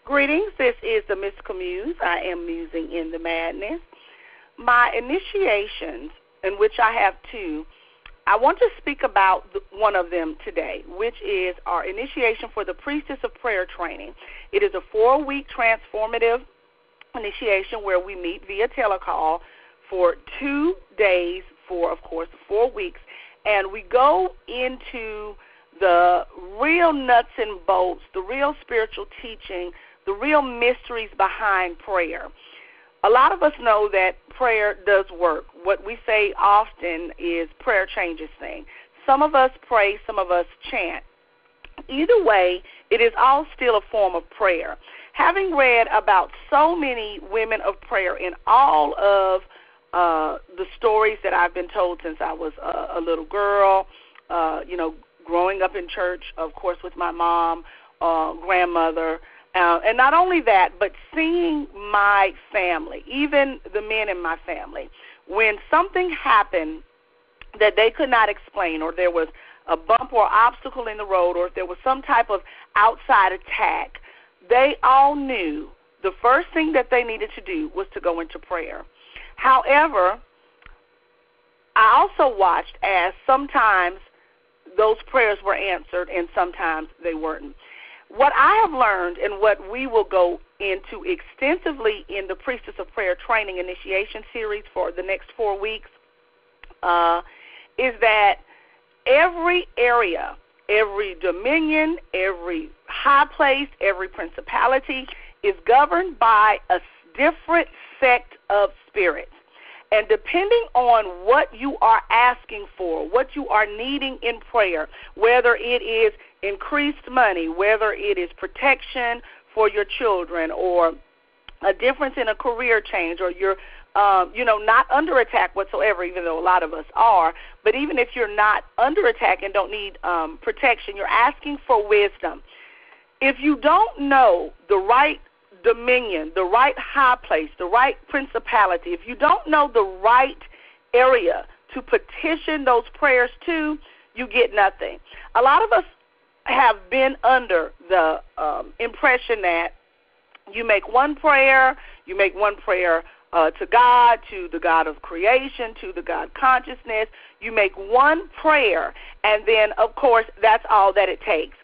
Greetings. This is the Mystical Muse. I am musing in the madness. My initiations, in which I have two, I want to speak about one of them today, which is our initiation for the Priestess of Prayer training. It is a 4-week transformative initiation where we meet via telecall for 2 days for, of course, 4 weeks, and we go into the real nuts and bolts, the real spiritual teaching, the real mysteries behind prayer. A lot of us know that prayer does work. What we say often is prayer changes things. Some of us pray, some of us chant. Either way, it is all still a form of prayer. Having read about so many women of prayer in all of the stories that I've been told since I was a little girl, growing up in church, of course, with my mom, grandmother, and not only that, but seeing my family, even the men in my family, when something happened that they could not explain, or there was a bump or obstacle in the road, or if there was some type of outside attack, they all knew the first thing that they needed to do was to go into prayer. However, I also watched as sometimes those prayers were answered and sometimes they weren't. What I have learned and what we will go into extensively in the Priestess of Prayer training initiation series for the next 4 weeks is that every area, every dominion, every high place, every principality is governed by a different sect of spirits. And depending on what you are asking for, what you are needing in prayer, whether it is increased money, whether it is protection for your children, or a difference in a career change, or you're not under attack whatsoever, even though a lot of us are, but even if you're not under attack and don't need protection, you're asking for wisdom. If you don't know the right dominion, the right high place, the right principality, if you don't know the right area to petition those prayers to, you get nothing. A lot of us have been under the impression that you make one prayer to God, to the God of creation, to the God consciousness. You make one prayer, and then, of course, that's all that it takes.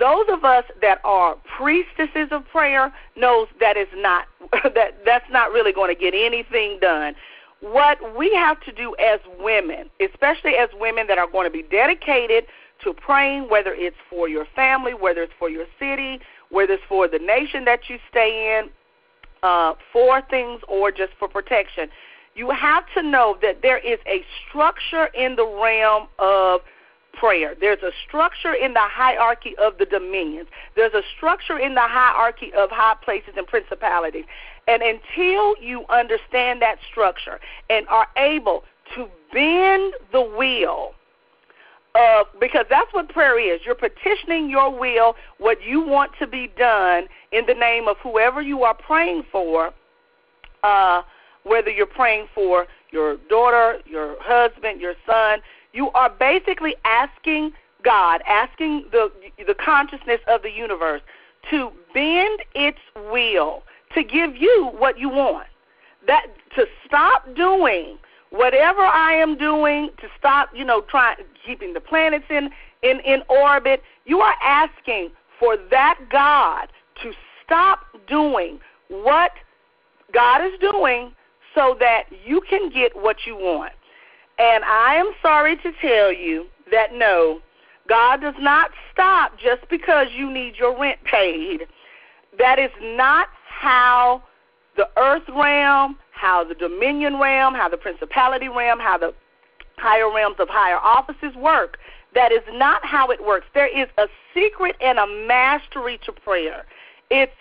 Those of us that are priestesses of prayer knows that is not that's not really going to get anything done. What we have to do as women, especially as women that are going to be dedicated to praying, whether it's for your family, whether it's for your city, whether it's for the nation that you stay in, for things or just for protection, you have to know that there is a structure in the realm of prayer. There's a structure in the hierarchy of the dominions. There's a structure in the hierarchy of high places and principalities. And until you understand that structure and are able to bend the wheel, because that's what prayer is. You're petitioning your will, what you want to be done in the name of whoever you are praying for, whether you're praying for your daughter, your husband, your son. You are basically asking God, asking the consciousness of the universe to bend its will to give you what you want. That to stop doing whatever I am doing, to stop, keeping the planets in orbit. You are asking for that God to stop doing what God is doing so that you can get what you want. And I am sorry to tell you that no, God does not stop just because you need your rent paid. That is not how the earth realm, how the dominion realm, how the principality realm, how the higher realms of higher offices work. That is not how it works. There is a secret and a mastery to prayer. It's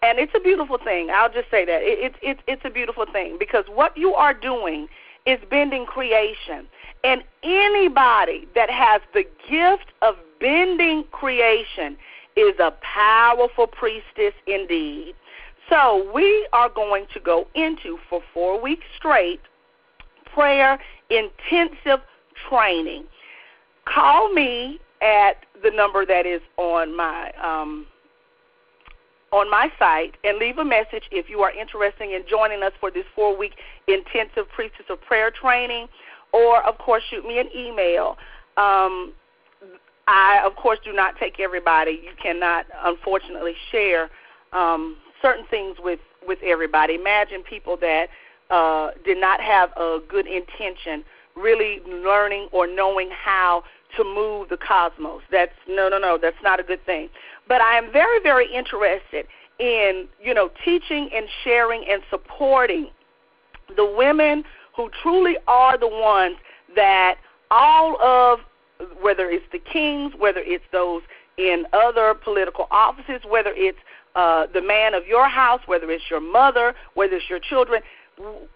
a beautiful thing. I'll just say that. It's a beautiful thing, because what you are doing is bending creation. And anybody that has the gift of bending creation is a powerful priestess indeed. So we are going to go into, for 4 weeks straight, prayer intensive training. Call me at the number that is on my on my site and leave a message if you are interested in joining us for this 4-week intensive Priestess of Prayer training, or, of course, shoot me an email. I, of course, do not take everybody. You cannot, unfortunately, share certain things with everybody. Imagine people that did not have a good intention really learning or knowing how to move the cosmos. That's no, that's not a good thing. But I am very, very interested in, teaching and sharing and supporting the women who truly are the ones that all of, whether it's the kings, whether it's those in other political offices, whether it's the man of your house, whether it's your mother, whether it's your children,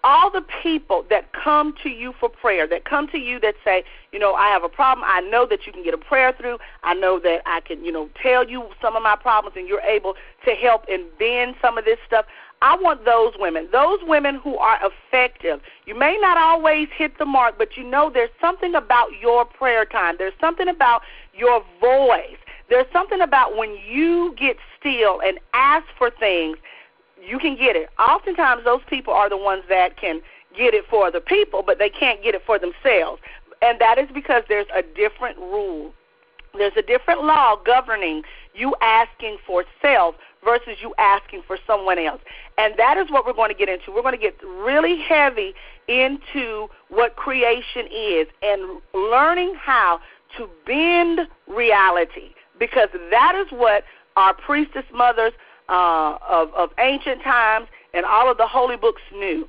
all the people that come to you for prayer, that come to you that say, I have a problem. I know that you can get a prayer through. I know that I can, tell you some of my problems and you're able to help and bend some of this stuff. I want those women who are effective. You may not always hit the mark, but there's something about your prayer time. There's something about your voice. There's something about when you get still and ask for things, you can get it. Oftentimes those people are the ones that can get it for the people, but they can't get it for themselves. And that is because there's a different rule. There's a different law governing you asking for self versus you asking for someone else. And that is what we're going to get into. We're going to get really heavy into what creation is and learning how to bend reality, because that is what our priestess mothers of ancient times and all of the holy books knew.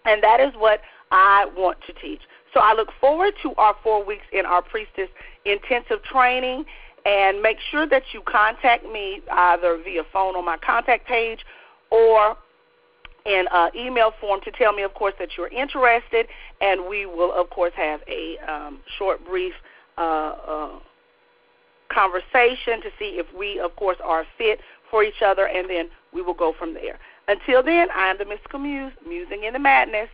And that is what I want to teach. So I look forward to our 4 weeks in our Priestess intensive training, and make sure that you contact me either via phone on my contact page or in email form to tell me, of course, that you're interested, and we will, of course, have a short, brief conversation to see if we, of course, are fit for each other, and then we will go from there. Until then, I am the Mystical Muse, musing in the madness.